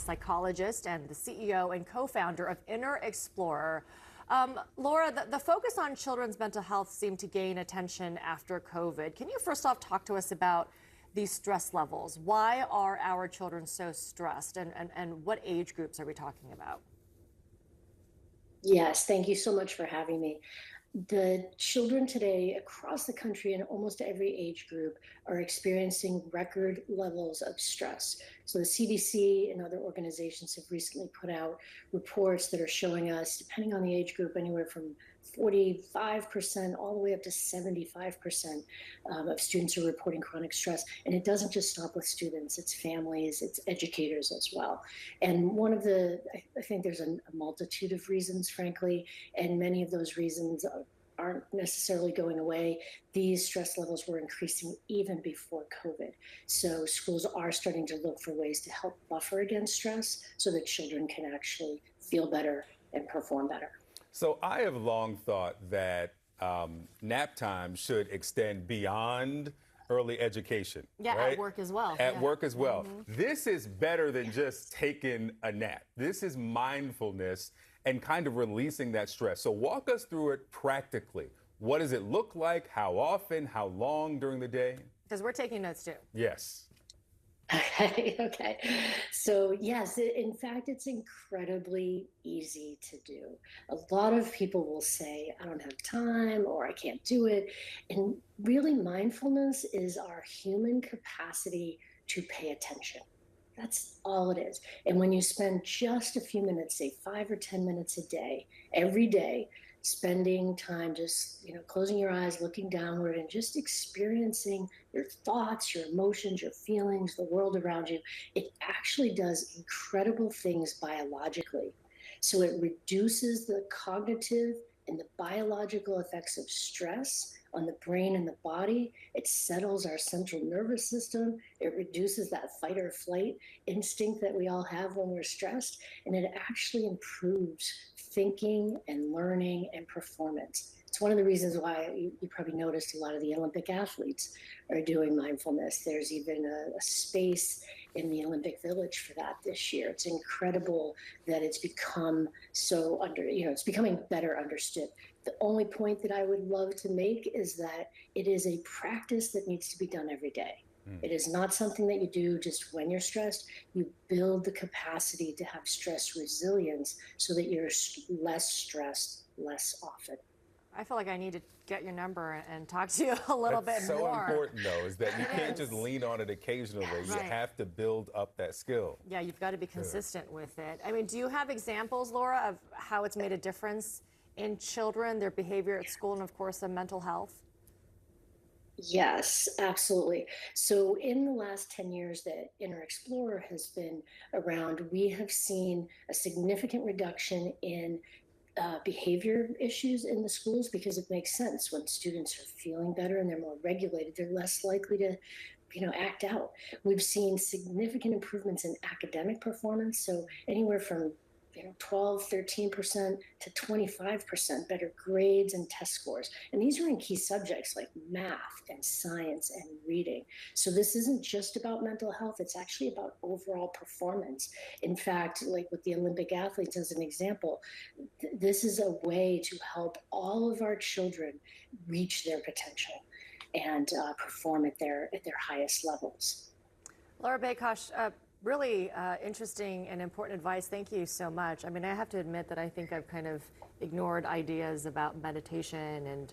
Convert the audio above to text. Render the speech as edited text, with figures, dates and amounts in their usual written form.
psychologist and the CEO and co-founder of Inner Explorer. Laura, the focus on children's mental health seemed to gain attention after COVID. Can you first off talk to us about these stress levels? Why are our children so stressed, and what age groups are we talking about? Yes, thank you so much for having me. The children today across the country in almost every age group are experiencing record levels of stress. So the CDC and other organizations have recently put out reports that are showing us, depending on the age group, anywhere from 45% all the way up to 75% of students are reporting chronic stress. And it doesn't just stop with students, it's families, it's educators as well. And I think there's a multitude of reasons, frankly, and many of those reasons aren't necessarily going away. These stress levels were increasing even before COVID. So schools are starting to look for ways to help buffer against stress so that children can actually feel better and perform better. So I have long thought that nap time should extend beyond early education. Yeah, right? at work as well. At work as well. This is better than just taking a nap. This is mindfulness and kind of releasing that stress. So walk us through it practically. What does it look like? How often? How long during the day? Because we're taking notes too. Yes. Okay. So yes, in fact, it's incredibly easy to do. A lot of people will say, I don't have time or I can't do it. And really, mindfulness is our human capacity to pay attention. That's all it is. And when you spend just a few minutes, say 5 or 10 minutes a day, every day, spending time just, closing your eyes, looking downward, and just experiencing your thoughts, your emotions, your feelings, the world around you, it actually does incredible things biologically. So it reduces the cognitive and the biological effects of stress on the brain and the body. It settles our central nervous system. It reduces that fight or flight instinct that we all have when we're stressed. And it actually improves thinking and learning and performance. It's one of the reasons why you probably noticed a lot of the Olympic athletes are doing mindfulness. There's even a space in the Olympic Village for that this year. It's incredible that it's become it's becoming better understood. The only point that I would love to make is that it is a practice that needs to be done every day. It is not something that you do just when you're stressed. You build the capacity to have stress resilience so that you're less stressed less often. I feel like I need to get your number and talk to you a little bit so more. So important, though, is that you can't just lean on it occasionally. Yes. You have to build up that skill. Yeah, you've got to be consistent with it. I mean, do you have examples, Laura, of how it's made a difference in children, their behavior at school, and of course, their mental health? Yes, absolutely. So in the last 10 years that Inner Explorer has been around, we have seen a significant reduction in behavior issues in the schools, because it makes sense. When students are feeling better and they're more regulated, they're less likely to act out. We've seen significant improvements in academic performance. So anywhere from 12, 13% to 25% better grades and test scores. And these are in key subjects like math and science and reading. So this isn't just about mental health, it's actually about overall performance. In fact, like with the Olympic athletes as an example, this is a way to help all of our children reach their potential and perform at their highest levels. Laura Bakosh, really interesting and important advice. Thank you so much. I mean, I have to admit that I think I've kind of ignored ideas about meditation and